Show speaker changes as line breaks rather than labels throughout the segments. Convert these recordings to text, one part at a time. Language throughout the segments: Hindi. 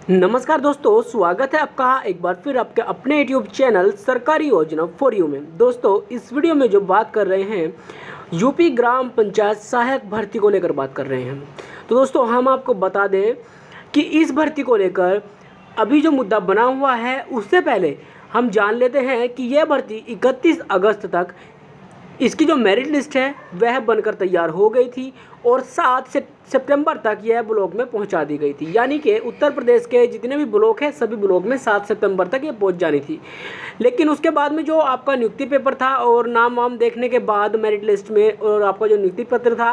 नमस्कार दोस्तों, स्वागत है आपका एक बार फिर आपके अपने यूट्यूब चैनल सरकारी योजना फॉर यू में। दोस्तों, इस वीडियो में जो बात कर रहे हैं यूपी ग्राम पंचायत सहायक भर्ती को लेकर बात कर रहे हैं। तो दोस्तों, हम आपको बता दें कि इस भर्ती को लेकर अभी जो मुद्दा बना हुआ है उससे पहले हम जान लेते हैं कि यह भर्ती 31 अगस्त तक इसकी जो मेरिट लिस्ट है वह बनकर तैयार हो गई थी और 7 सितंबर तक यह ब्लॉक में पहुंचा दी गई थी। यानी कि उत्तर प्रदेश के जितने भी ब्लॉक हैं सभी ब्लॉक में 7 सितंबर तक ये पहुंच जानी थी। लेकिन उसके बाद में जो आपका नियुक्ति पेपर था और नाम वाम देखने के बाद मेरिट लिस्ट में और आपका जो नियुक्ति पत्र था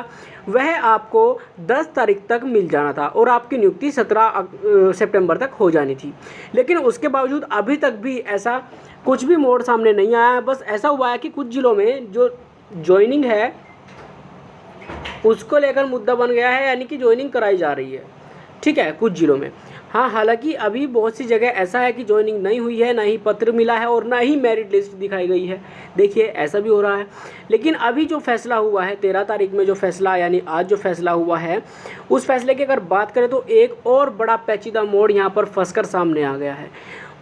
वह आपको 10 तारीख तक मिल जाना था और आपकी नियुक्ति 17 सितंबर तक हो जानी थी। लेकिन उसके बावजूद अभी तक भी ऐसा कुछ भी मोड़ सामने नहीं आया है। बस ऐसा हुआ है कि कुछ ज़िलों में जो ज्वाइनिंग है उसको लेकर मुद्दा बन गया है, यानी कि ज्वाइनिंग कराई जा रही है। ठीक है, कुछ ज़िलों में। हाँ, हालांकि अभी बहुत सी जगह ऐसा है कि ज्वाइनिंग नहीं हुई है, ना ही पत्र मिला है और ना ही मेरिट लिस्ट दिखाई गई है। देखिए, ऐसा भी हो रहा है। लेकिन अभी जो फैसला हुआ है 13 तारीख में, जो फैसला यानी आज जो फैसला हुआ है, उस फैसले की अगर बात करें तो एक और बड़ा पेचीदा मोड़ यहाँ पर फंसकर सामने आ गया है।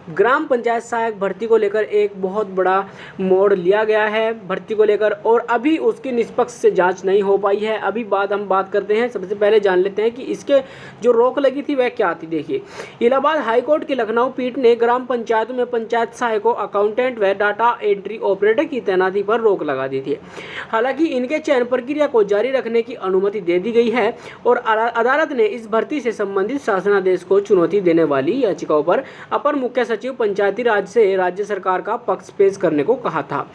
ग्राम पंचायत सहायक भर्ती को लेकर एक बहुत बड़ा मोड़ लिया गया है भर्ती को लेकर, और अभी उसकी निष्पक्ष से जांच नहीं हो पाई है। अभी हम बात करते हैं, सबसे पहले जान लेते हैं कि इसके जो रोक लगी थी वह क्या थी। देखिए, इलाहाबाद हाईकोर्ट की लखनऊ पीठ ने ग्राम पंचायतों में पंचायत सहायकों, अकाउंटेंट व डाटा एंट्री ऑपरेटर की तैनाती पर रोक लगा दी थी। हालांकि इनके चयन प्रक्रिया को जारी रखने की अनुमति दे दी गई है और अदालत ने इस भर्ती से संबंधित शासनादेश को चुनौती देने वाली याचिकाओं पर अपर मुख्य सचिव पंचायती राज से राज्य सरकार का पक्ष पेश करने को कहा था।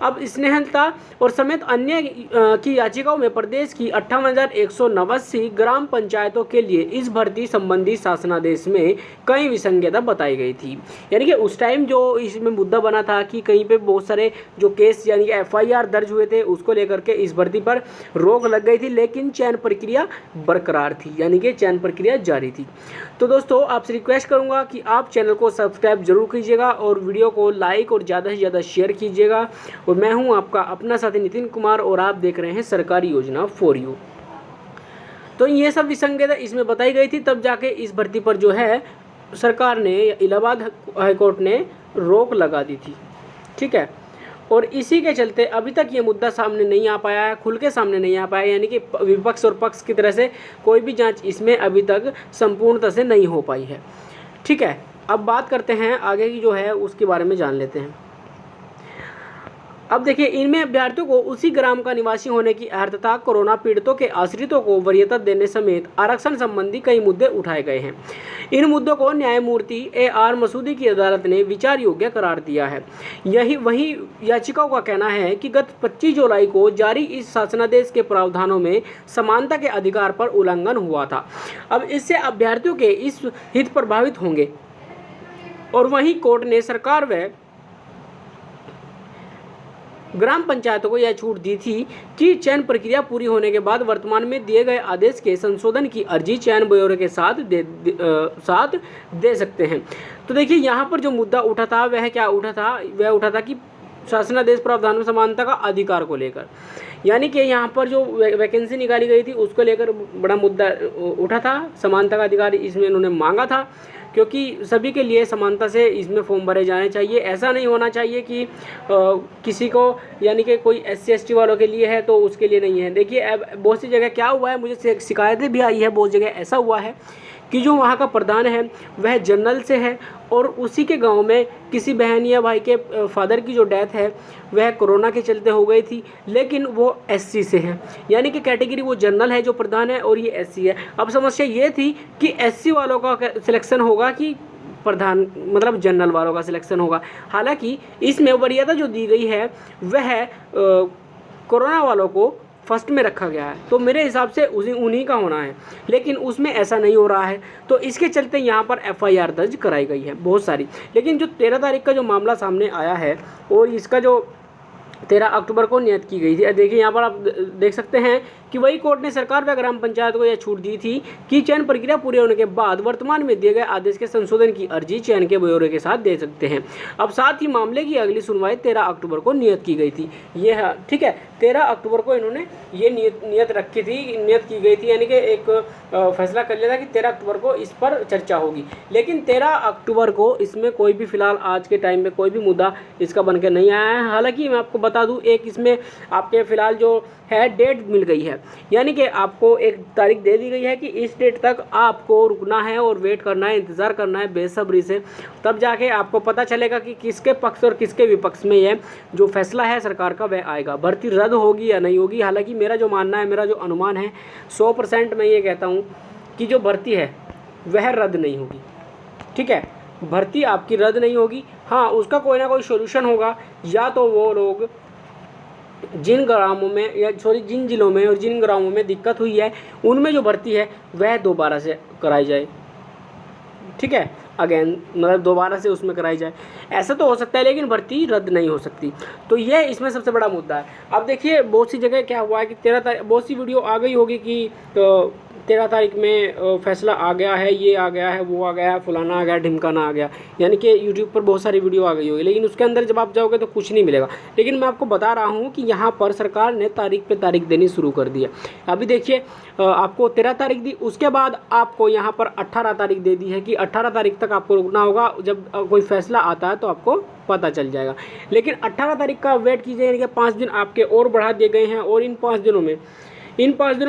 अब स्नेहलता और समेत अन्य की याचिकाओं में प्रदेश की 58,189 ग्राम पंचायतों के लिए इस भर्ती संबंधी शासनादेश में कई विसंगतता बताई गई थी। यानी कि उस टाइम जो इसमें मुद्दा बना था कि कहीं पे बहुत सारे जो केस यानी कि FIR दर्ज हुए थे, उसको लेकर के इस भर्ती पर रोक लग गई थी, लेकिन चयन प्रक्रिया बरकरार थी, यानी कि चयन प्रक्रिया जारी थी। तो दोस्तों, आपसे रिक्वेस्ट करूंगा कि आप चैनल को सब्सक्राइब जरूर कीजिएगा और वीडियो को लाइक और ज़्यादा से ज़्यादा शेयर कीजिएगा। और मैं हूं आपका अपना साथी नितिन कुमार और आप देख रहे हैं सरकारी योजना फॉर यू। तो ये सब विसंगतता इसमें बताई गई थी, तब जाके इस भर्ती पर जो है सरकार ने, इलाहाबाद हाईकोर्ट ने रोक लगा दी थी। ठीक है, और इसी के चलते अभी तक ये मुद्दा सामने नहीं आ पाया है, खुल के सामने नहीं आ पाया, यानी कि विपक्ष और पक्ष की तरह से कोई भी जांच इसमें अभी तक संपूर्णता से नहीं हो पाई है। ठीक है, अब बात करते हैं आगे की जो है उसके बारे में जान लेते हैं। अब देखिए, इनमें अभ्यर्थियों को उसी ग्राम का निवासी होने की अर्हता, कोरोना पीड़ितों के आश्रितों को वरीयता देने समेत आरक्षण संबंधी कई मुद्दे उठाए गए हैं। इन मुद्दों को न्यायमूर्ति AR मसूदी की अदालत ने विचार योग्य करार दिया है। वही याचिकाओं का कहना है कि गत 25 जुलाई को जारी इस शासनादेश के प्रावधानों में समानता के अधिकार पर उल्लंघन हुआ था। अब इससे अभ्यर्थियों के इस हित प्रभावित होंगे और वहीं कोर्ट ने सरकार व ग्राम पंचायतों को यह छूट दी थी कि चयन प्रक्रिया पूरी होने के बाद वर्तमान में दिए गए आदेश के संशोधन की अर्जी चयन ब्यूरो के साथ दे सकते हैं। तो देखिए, यहाँ पर जो मुद्दा उठा था वह क्या उठा था, वह उठा था कि शासनादेश प्रावधान में समानता का अधिकार को लेकर, यानी कि यहाँ पर जो वैकेंसी निकाली गई थी उसको लेकर बड़ा मुद्दा उठा था। समानता का अधिकार इसमें इन्होंने मांगा था, क्योंकि सभी के लिए समानता से इसमें फॉर्म भरे जाने चाहिए। ऐसा नहीं होना चाहिए कि किसी को, यानी कि कोई SC ST वालों के लिए है तो उसके लिए नहीं है। देखिए, अब बहुत सी जगह क्या हुआ है, मुझे शिकायतें भी आई है, बहुत जगह ऐसा हुआ है कि जो वहाँ का प्रधान है वह जनरल से है और उसी के गांव में किसी बहन या भाई के फादर की जो डेथ है वह कोरोना के चलते हो गई थी, लेकिन वो SC से है, यानी कि कैटेगरी वो जनरल है जो प्रधान है और ये SC है। अब समस्या ये थी कि SC वालों का सिलेक्शन होगा कि प्रधान मतलब जनरल वालों का सिलेक्शन होगा। हालांकि इसमें वरीयता जो दी गई है वह कोरोना वालों को फर्स्ट में रखा गया है, तो मेरे हिसाब से उन्हीं का होना है, लेकिन उसमें ऐसा नहीं हो रहा है। तो इसके चलते यहाँ पर FIR दर्ज कराई गई है बहुत सारी। लेकिन जो 13 तारीख का जो मामला सामने आया है और इसका जो 13 अक्टूबर को नियत की गई थी, देखिए यहाँ पर आप देख सकते हैं कि वही कोर्ट ने सरकार व ग्राम पंचायत को यह छूट दी थी कि चयन प्रक्रिया पूरी होने के बाद वर्तमान में दिए गए आदेश के संशोधन की अर्जी चयन के ब्यूरो के साथ दे सकते हैं। अब साथ ही मामले की अगली सुनवाई 13 अक्टूबर को नियत की गई थी। यह ठीक है, 13 अक्टूबर को इन्होंने ये नियत रखी थी, नियत की गई थी, यानी कि एक फैसला कर लिया था कि 13 अक्टूबर को इस पर चर्चा होगी। लेकिन 13 अक्टूबर को इसमें कोई भी फिलहाल आज के टाइम में कोई भी मुद्दा इसका बन के नहीं आया है। हालांकि मैं आपको बता दूं, एक इसमें आपके फ़िलहाल जो है डेट मिल गई है, यानी कि आपको एक तारीख दे दी गई है कि इस डेट तक आपको रुकना है और वेट करना है, इंतज़ार करना है बेसब्री से। तब जाके आपको पता चलेगा कि किसके पक्ष और किसके विपक्ष में यह जो फैसला है सरकार का वह आएगा, भर्ती रद्द होगी या नहीं होगी। हालांकि मेरा जो मानना है, मेरा जो अनुमान है 100% मैं ये कहता हूँ कि जो भर्ती है वह रद्द नहीं होगी। ठीक है, भर्ती आपकी रद्द नहीं होगी। हाँ, उसका कोई ना कोई सोल्यूशन होगा, या तो वो लोग जिन ग्रामों में या जिन जिलों में और जिन ग्रामों में दिक्कत हुई है उनमें जो भर्ती है वह दोबारा से कराई जाए। ठीक है, अगेन मतलब दोबारा से उसमें कराई जाए, ऐसा तो हो सकता है, लेकिन भर्ती रद्द नहीं हो सकती। तो ये इसमें सबसे बड़ा मुद्दा है। अब देखिए बहुत सी जगह क्या हुआ है कि 13 तारीख, बहुत सी वीडियो आ गई होगी कि 13 तारीख में फैसला आ गया है, ये आ गया है, वो आ गया है, फलाना आ गया, ढिमकाना आ गया, यानी कि यूट्यूब पर बहुत सारी वीडियो आ गई होगी, लेकिन उसके अंदर जब आप जाओगे तो कुछ नहीं मिलेगा। लेकिन मैं आपको बता रहा हूँ कि यहाँ पर सरकार ने तारीख पे तारीख देनी शुरू कर दी है। अभी देखिए आपको 13 तारीख दी, उसके बाद आपको यहाँ पर 18 तारीख दे दी है कि 18 तारीख तक आपको रुकना होगा। जब कोई फैसला आता है तो आपको पता चल जाएगा। लेकिन 18 तारीख का वेट कीजिए, यानी कि 5 दिन आपके और बढ़ा दिए गए हैं, और इन 5 दिनों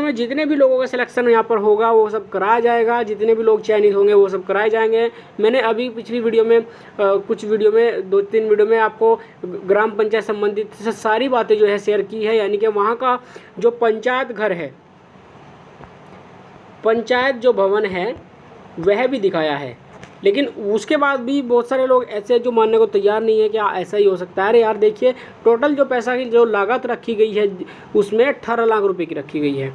में जितने भी लोगों का सिलेक्शन यहाँ पर होगा वो सब कराया जाएगा, जितने भी लोग चयनित होंगे वो सब कराए जाएंगे। मैंने अभी पिछली वीडियो में कुछ वीडियो में 2-3 वीडियो में आपको ग्राम पंचायत संबंधित सारी बातें जो है शेयर की है, यानी कि वहाँ का जो पंचायत घर है, पंचायत जो भवन है वह भी दिखाया है। लेकिन उसके बाद भी बहुत सारे लोग ऐसे जो मानने को तैयार नहीं है कि ऐसा ही हो सकता है। अरे यार देखिए, टोटल जो पैसा की जो लागत रखी गई है उसमें 18 लाख रुपए की रखी गई है,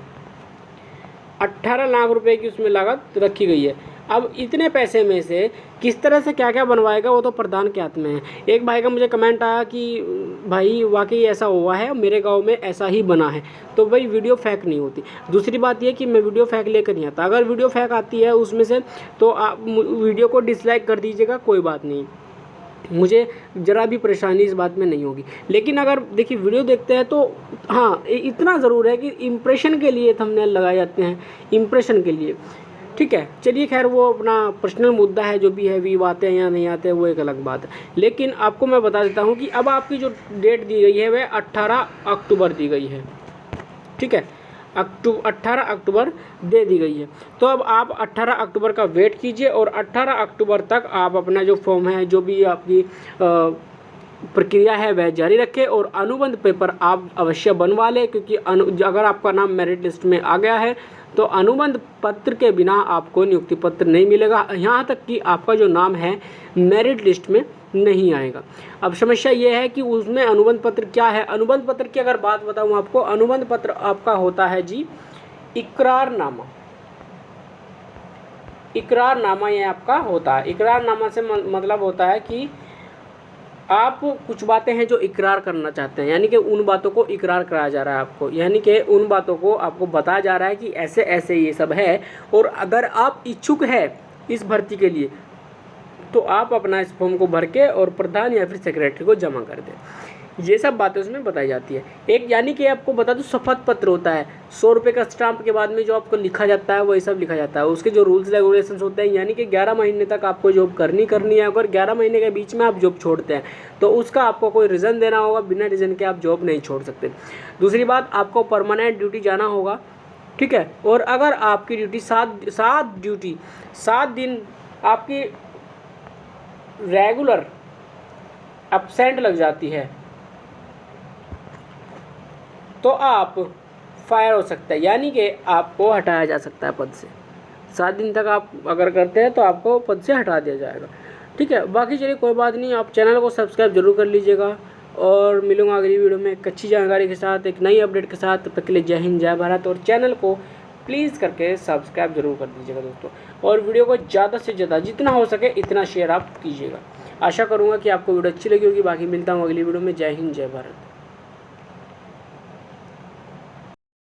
18 लाख रुपए की उसमें लागत रखी गई है। अब इतने पैसे में से किस तरह से क्या क्या बनवाएगा वो तो प्रधान के हाथ में है। एक भाई का मुझे कमेंट आया कि भाई वाकई ऐसा हुआ है, मेरे गांव में ऐसा ही बना है, तो भाई वीडियो फेक नहीं होती। दूसरी बात ये कि मैं वीडियो फेक लेकर नहीं आता, अगर वीडियो फेक आती है उसमें से तो आप वीडियो को डिसलाइक कर दीजिएगा, कोई बात नहीं, मुझे ज़रा भी परेशानी इस बात में नहीं होगी। लेकिन अगर देखिए वीडियो देखते हैं तो हाँ इतना ज़रूर है कि इम्प्रेशन के लिए थंबनेल लगाए जाते हैं, इम्प्रेशन के लिए। ठीक है, चलिए खैर वो अपना पर्सनल मुद्दा है, जो भी है व्यू आते हैं या नहीं आते हैं वो एक अलग बात है। लेकिन आपको मैं बता देता हूँ कि अब आपकी जो डेट दी गई है वह 18 अक्टूबर दी गई है। ठीक है, 18 अक्टूबर दे दी गई है। तो अब आप 18 अक्टूबर का वेट कीजिए और 18 अक्टूबर तक आप अपना जो फॉर्म है, जो भी आपकी प्रक्रिया है वह जारी रखें, और अनुबंध पेपर आप अवश्य बनवा लें, क्योंकि अगर आपका नाम मेरिट लिस्ट में आ गया है तो अनुबंध पत्र के बिना आपको नियुक्ति पत्र नहीं मिलेगा, यहाँ तक कि आपका जो नाम है मेरिट लिस्ट में नहीं आएगा। अब समस्या ये है कि उसमें अनुबंध पत्र क्या है। अनुबंध पत्र की अगर बात बताऊँ आपको, अनुबंध पत्र आपका होता है जी इकरारनामा। इकरारनामा ये आपका होता है। इकरारनामा से मतलब होता है कि आप कुछ बातें हैं जो इकरार करना चाहते हैं, यानी कि उन बातों को इकरार कराया जा रहा है आपको, यानी कि उन बातों को आपको बताया जा रहा है कि ऐसे ऐसे ये सब है, और अगर आप इच्छुक है इस भर्ती के लिए तो आप अपना इस फॉर्म को भर के और प्रधान या फिर सेक्रेटरी को जमा कर दें। ये सब बातें उसमें बताई जाती है। एक यानी कि आपको बता दूं शपथ पत्र होता है, 100 रुपये का स्टाम्प के बाद में जो आपको लिखा जाता है वही सब लिखा जाता है। उसके जो रूल्स रेगुलेशंस होते हैं, यानी कि 11 महीने तक आपको जॉब करनी है। अगर 11 महीने के बीच में आप जॉब छोड़ते हैं तो उसका आपको कोई रीज़न देना होगा, बिना रीज़न के आप जॉब नहीं छोड़ सकते। दूसरी बात, आपको परमानेंट ड्यूटी जाना होगा। ठीक है, और अगर आपकी ड्यूटी 7 दिन आपकी रेगुलर एब्सेंट लग जाती है तो आप फायर हो सकते हैं, यानी कि आपको हटाया जा सकता है पद से। 7 दिन तक आप अगर करते हैं तो आपको पद से हटा दिया जाएगा। ठीक है, बाकी चलिए कोई बात नहीं, आप चैनल को सब्सक्राइब जरूर कर लीजिएगा, और मिलूंगा अगली वीडियो में एक अच्छी जानकारी के साथ, एक नई अपडेट के साथ। तब तक के लिए जय हिंद जय भारत, और चैनल को प्लीज़ करके सब्सक्राइब जरूर कर दीजिएगा दोस्तों, और वीडियो को ज़्यादा से ज़्यादा जितना हो सके इतना शेयर आप कीजिएगा। आशा करूँगा कि आपको वीडियो अच्छी लगी होगी। बाकी मिलता हूँ अगली वीडियो में। जय हिंद जय भारत।